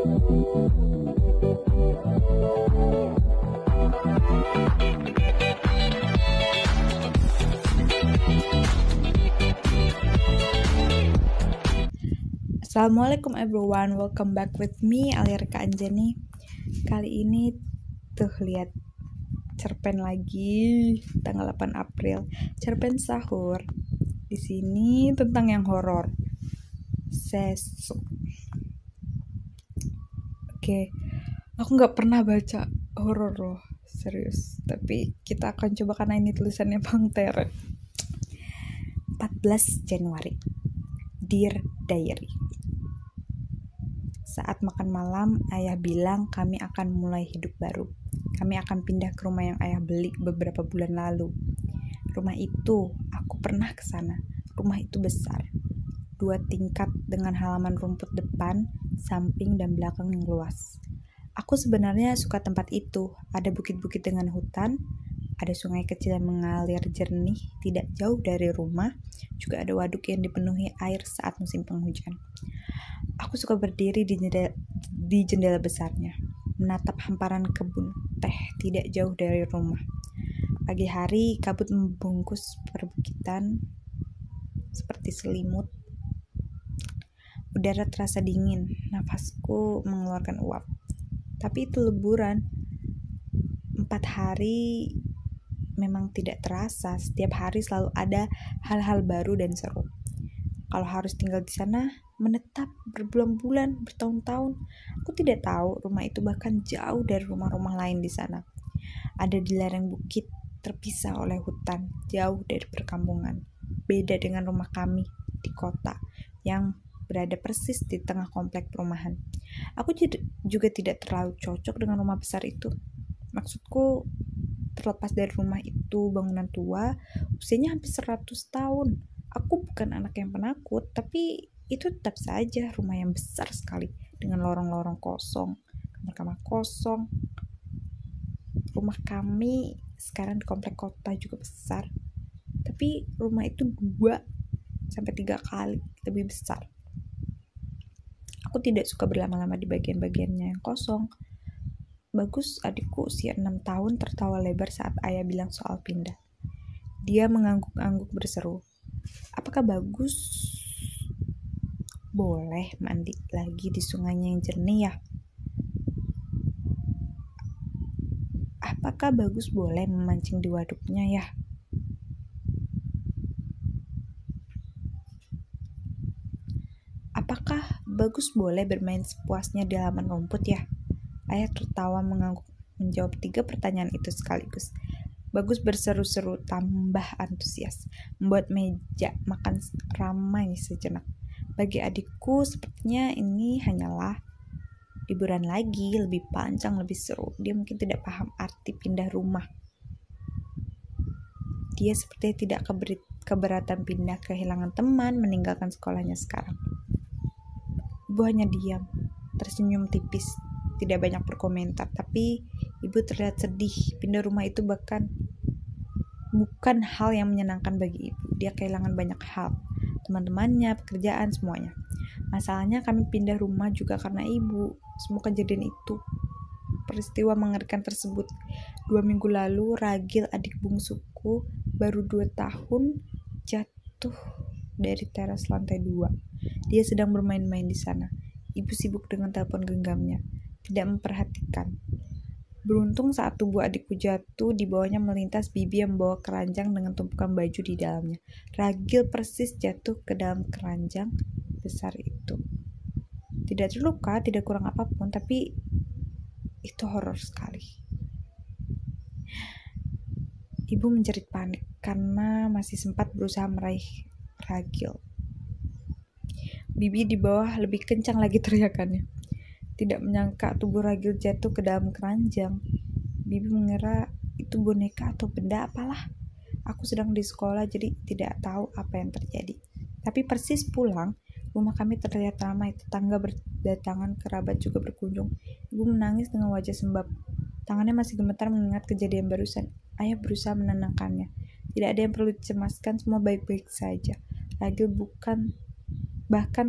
Assalamualaikum everyone, welcome back with me Aliarka Anjani. Kali ini lihat cerpen lagi tanggal 8 April. Cerpen sahur. Di sini tentang yang horor. Sesuk. Oke. Aku nggak pernah baca horor loh, serius. Tapi kita akan coba karena ini tulisannya Bang Tere. 14 Januari. Dear Diary. Saat makan malam, ayah bilang kami akan mulai hidup baru. Kami akan pindah ke rumah yang ayah beli beberapa bulan lalu. Rumah itu, aku pernah ke sana. Rumah itu besar. 2 tingkat dengan halaman rumput depan, samping dan belakang yang luas. Aku sebenarnya suka tempat itu. Ada bukit-bukit dengan hutan, ada sungai kecil yang mengalir jernih tidak jauh dari rumah, juga ada waduk yang dipenuhi air saat musim penghujan. Aku suka berdiri di jendela besarnya, menatap hamparan kebun teh tidak jauh dari rumah. Pagi hari, kabut membungkus perbukitan seperti selimut. Udara terasa dingin, nafasku mengeluarkan uap. Tapi itu liburan. 4 hari memang tidak terasa. Setiap hari selalu ada hal-hal baru dan seru. Kalau harus tinggal di sana, menetap berbulan-bulan, bertahun-tahun, aku tidak tahu. Rumah itu bahkan jauh dari rumah-rumah lain di sana. Ada di lereng bukit, terpisah oleh hutan, jauh dari perkampungan. Beda dengan rumah kami di kota, yang berada persis di tengah komplek perumahan. Aku juga tidak terlalu cocok dengan rumah besar itu. Maksudku, terlepas dari rumah itu bangunan tua, usianya hampir 100 tahun. Aku bukan anak yang penakut, tapi itu tetap saja rumah yang besar sekali, dengan lorong-lorong kosong, kamar-kamar kosong. Rumah kami sekarang di komplek kota juga besar, tapi rumah itu 2-3 kali lebih besar. Aku tidak suka berlama-lama di bagian-bagiannya yang kosong. Bagus, adikku usia 6 tahun tertawa lebar saat ayah bilang soal pindah. Dia mengangguk-angguk berseru, "Apakah Bagus boleh mandi lagi di sungainya yang jernih ya? Apakah Bagus boleh memancing di waduknya ya? Apakah Bagus boleh bermain sepuasnya di halaman rumput ya?" Ayah tertawa mengangguk menjawab 3 pertanyaan itu sekaligus. Bagus berseru-seru tambah antusias, membuat meja makan ramai sejenak. Bagi adikku, sepertinya ini hanyalah liburan lagi, lebih panjang, lebih seru. Dia mungkin tidak paham arti pindah rumah. Dia sepertinya tidak keberatan pindah, kehilangan teman, meninggalkan sekolahnya sekarang. Ibu hanya diam, tersenyum tipis, tidak banyak berkomentar, tapi ibu terlihat sedih. Pindah rumah itu bukan hal yang menyenangkan bagi ibu. Dia kehilangan banyak hal, teman-temannya, pekerjaan, semuanya. Masalahnya kami pindah rumah juga karena ibu. Semua kejadian itu, peristiwa mengerikan tersebut. 2 minggu lalu, Ragil, adik bungsuku, baru 2 tahun, jatuh dari teras lantai 2. Dia sedang bermain-main di sana. Ibu sibuk dengan telepon genggamnya, tidak memperhatikan. Beruntung saat tubuh adikku jatuh, di bawahnya melintas bibi yang membawa keranjang dengan tumpukan baju di dalamnya. Ragil persis jatuh ke dalam keranjang besar itu. Tidak terluka, tidak kurang apapun, tapi itu horor sekali. Ibu menjerit panik karena masih sempat berusaha meraih Ragil. Bibi di bawah lebih kencang lagi teriakannya. Tidak menyangka tubuh Ragil jatuh ke dalam keranjang. Bibi mengira itu boneka atau benda apalah. Aku sedang di sekolah jadi tidak tahu apa yang terjadi. Tapi persis pulang, rumah kami terlihat ramai. Tetangga berdatangan, kerabat juga berkunjung. Ibu menangis dengan wajah sembab. Tangannya masih gemetar mengingat kejadian barusan. Ayah berusaha menenangkannya. Tidak ada yang perlu dicemaskan, semua baik-baik saja. Ragil bahkan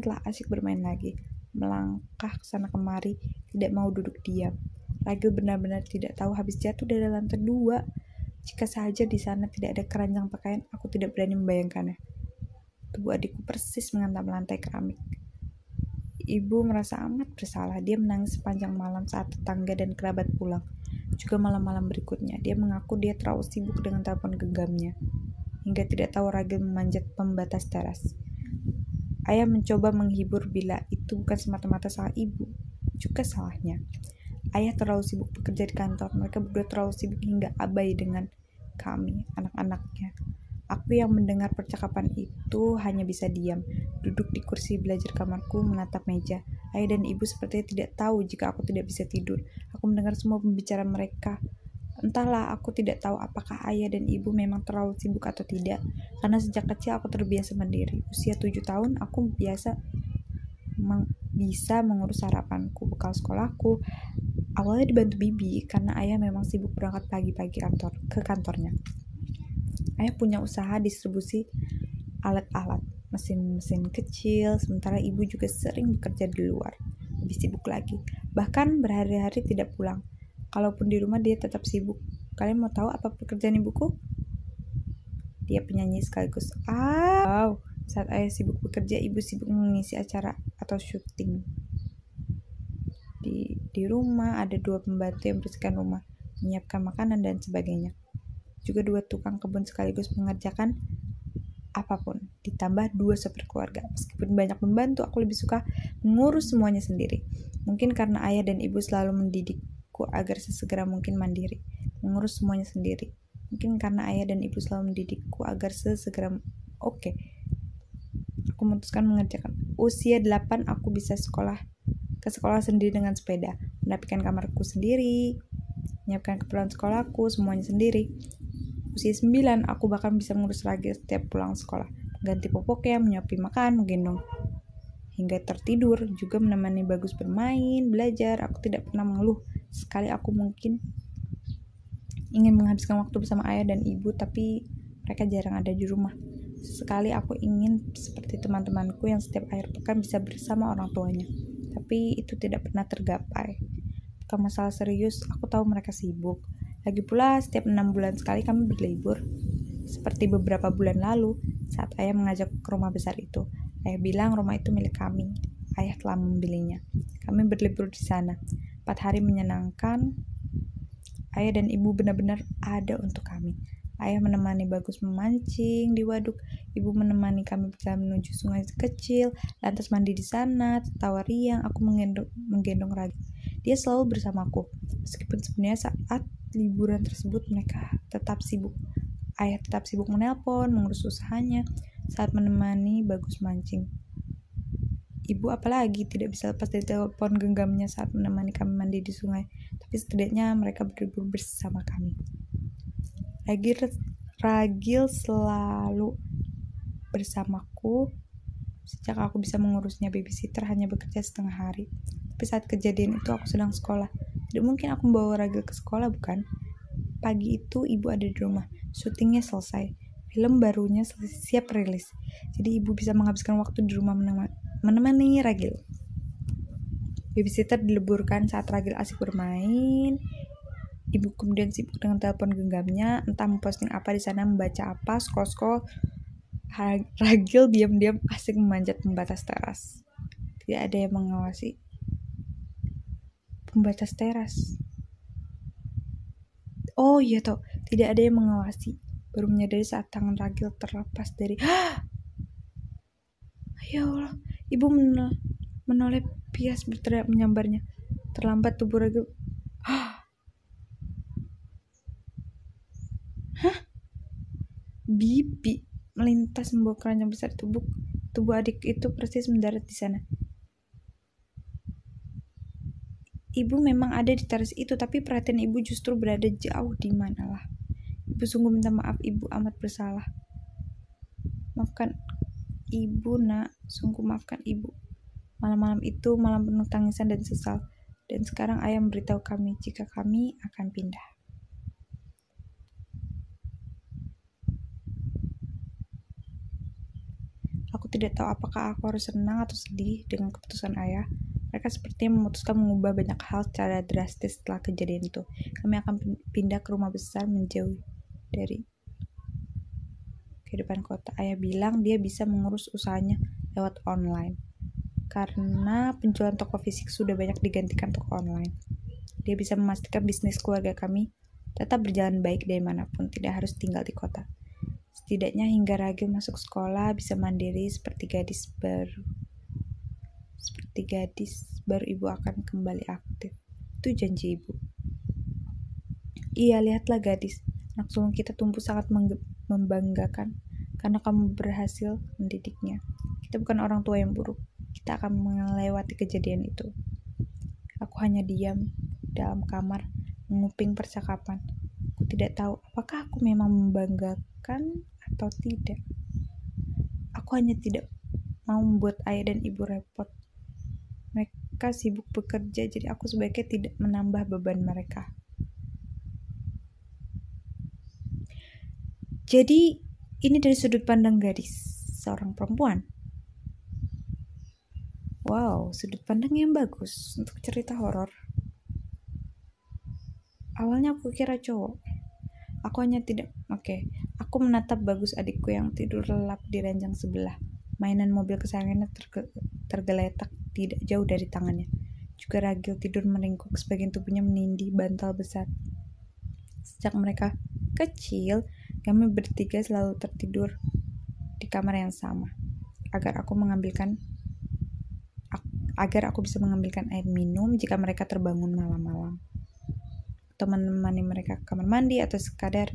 telah asyik bermain lagi. melangkah ke sana kemari, tidak mau duduk diam. Ragil benar-benar tidak tahu habis jatuh dari lantai 2. Jika saja di sana tidak ada keranjang pakaian, aku tidak berani membayangkannya. Tubuh adikku persis menghantam lantai keramik. Ibu merasa amat bersalah. Dia menangis sepanjang malam saat tetangga dan kerabat pulang. Juga malam-malam berikutnya, dia mengaku dia terlalu sibuk dengan telepon genggamnya, hingga tidak tahu Ragil memanjat pembatas teras. Ayah mencoba menghibur bila itu bukan semata-mata salah ibu, juga salahnya. Ayah terlalu sibuk bekerja di kantor. Mereka berdua terlalu sibuk hingga abai dengan kami, anak-anaknya. Aku yang mendengar percakapan itu hanya bisa diam, duduk di kursi belajar kamarku menatap meja. Ayah dan ibu sepertinya tidak tahu jika aku tidak bisa tidur. Aku mendengar semua pembicaraan mereka. Entahlah, aku tidak tahu apakah ayah dan ibu memang terlalu sibuk atau tidak. Karena sejak kecil aku terbiasa mandiri. Usia 7 tahun, aku bisa mengurus sarapanku, bekal sekolahku. Awalnya dibantu bibi, karena ayah memang sibuk berangkat pagi-pagi ke kantornya. Ayah punya usaha distribusi alat-alat, mesin-mesin kecil, sementara ibu juga sering bekerja di luar, lebih sibuk lagi. Bahkan berhari-hari tidak pulang. Kalaupun di rumah dia tetap sibuk. Kalian mau tahu apa pekerjaan ibuku? Dia penyanyi sekaligus. Wow. Saat ayah sibuk bekerja, ibu sibuk mengisi acara atau syuting. Di rumah ada 2 pembantu yang membersihkan rumah, menyiapkan makanan dan sebagainya. Juga 2 tukang kebun sekaligus mengerjakan apapun, ditambah 2 sopir keluarga. Meskipun banyak membantu, aku lebih suka mengurus semuanya sendiri. Mungkin karena ayah dan ibu selalu mendidikku agar sesegera mungkin mandiri, mengurus semuanya sendiri. Mungkin karena ayah dan ibu selalu mendidikku agar Oke. Aku memutuskan mengerjakan. Usia 8 aku bisa ke sekolah sendiri dengan sepeda, merapikan kamarku sendiri, menyiapkan keperluan sekolahku, semuanya sendiri. Usia 9, aku bahkan bisa mengurus Ragil setiap pulang sekolah, mengganti popoknya, menyuapi makan, menggendong hingga tertidur, juga menemani Bagus bermain, belajar. Aku tidak pernah mengeluh. Sekali aku mungkin ingin menghabiskan waktu bersama ayah dan ibu, tapi mereka jarang ada di rumah. Sekali aku ingin seperti teman-temanku yang setiap akhir pekan bisa bersama orang tuanya, tapi itu tidak pernah tergapai. Bukan masalah serius, aku tahu mereka sibuk. Lagi pula setiap 6 bulan sekali kami berlibur. Seperti beberapa bulan lalu, saat ayah mengajak ke rumah besar itu. Ayah bilang rumah itu milik kami. Ayah telah membelinya. Kami berlibur di sana. 4 hari menyenangkan. Ayah dan ibu benar-benar ada untuk kami. Ayah menemani Bagus memancing di waduk. Ibu menemani kami berjalan menuju sungai kecil, lantas mandi di sana, tertawa riang. Aku menggendong Ragil. Dia selalu bersamaku. Meskipun sebenarnya saat liburan tersebut mereka tetap sibuk. Ayah tetap sibuk menelpon, mengurus usahanya, saat menemani Bagus mancing. Ibu apalagi tidak bisa lepas dari telepon genggamnya saat menemani kami mandi di sungai. Tapi setidaknya mereka berlibur bersama kami. Ragil selalu bersamaku sejak aku bisa mengurusnya. Babysitter hanya bekerja setengah hari. Tapi saat kejadian itu aku sedang sekolah. Tidak mungkin aku membawa Ragil ke sekolah, bukan? Pagi itu ibu ada di rumah. Syutingnya selesai. Film barunya siap rilis. Jadi ibu bisa menghabiskan waktu di rumah menemani Ragil. Babysitter dileburkan saat Ragil asik bermain. Ibu kemudian sibuk dengan telepon genggamnya, entah memposting apa di sana, membaca apa, scroll. Ragil diam-diam asik memanjat pembatas teras. Tidak ada yang mengawasi. Pembatas teras. Oh iya toh, tidak ada yang mengawasi. Baru menyadari saat tangan Ragil terlepas dari. Ya Allah, ibu menoleh pias berteriak menyambarnya. Terlambat tubuh Ragil. Bibi melintas membawa keranjang besar. Tubuh adik itu persis mendarat di sana. Ibu memang ada di teras itu, tapi perhatian ibu justru berada jauh di manalah. Ibu sungguh minta maaf, ibu amat bersalah. Maafkan ibu, nak. Sungguh maafkan ibu. Malam-malam itu malam penuh tangisan dan sesal. Dan sekarang ayah memberitahu kami jika kami akan pindah. Aku tidak tidak tahu apakah aku harus senang atau sedih dengan keputusan ayah. Mereka sepertinya memutuskan mengubah banyak hal secara drastis setelah kejadian itu. Kami akan pindah ke rumah besar menjauh dari kehidupan kota. Ayah bilang dia bisa mengurus usahanya lewat online. Karena penjualan toko fisik sudah banyak digantikan toko online. Dia bisa memastikan bisnis keluarga kami tetap berjalan baik dari manapun, tidak harus tinggal di kota. Setidaknya hingga Ragil masuk sekolah bisa mandiri seperti gadis baru ibu akan kembali aktif. Itu janji ibu. Iya, lihatlah gadis. Anak sulung kita tumbuh sangat membanggakan karena kamu berhasil mendidiknya. Kita bukan orang tua yang buruk. Kita akan melewati kejadian itu. Aku hanya diam dalam kamar, menguping percakapan. Aku tidak tahu apakah aku memang membanggakan atau tidak. Aku hanya tidak mau membuat ayah dan ibu repot. Mereka sibuk bekerja, jadi aku sebaiknya tidak menambah beban mereka. Jadi, ini dari sudut pandang gadis, seorang perempuan. Wow, sudut pandang yang bagus untuk cerita horor. Awalnya aku kira cowok. Aku menatap Bagus adikku yang tidur lelap di ranjang sebelah. Mainan mobil kesayangannya tergeletak tidak jauh dari tangannya. Juga Ragil tidur meringkuk, sebagian tubuhnya menindih bantal besar. Sejak mereka kecil, kami bertiga selalu tertidur di kamar yang sama. Agar aku bisa mengambilkan air minum jika mereka terbangun malam-malam. Atau menemani mereka ke kamar mandi atau sekadar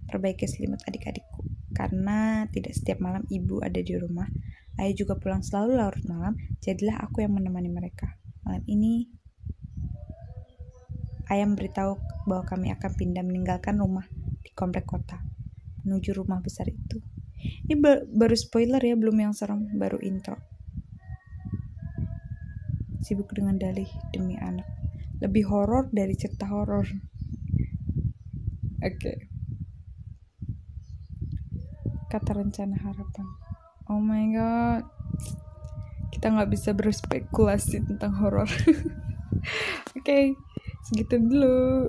perbaiki selimut adik-adikku. Karena tidak setiap malam ibu ada di rumah, ayah juga pulang selalu larut malam, jadilah aku yang menemani mereka. Malam ini, ayah memberitahu bahwa kami akan pindah meninggalkan rumah di komplek kota, menuju rumah besar itu. Ini baru spoiler ya, belum yang serem, baru intro. Sibuk dengan dalih demi anak. Lebih horor dari cerita horor. Oke. Kata rencana harapan. Oh my god. Kita gak bisa berspekulasi tentang horor. Oke, segitu dulu.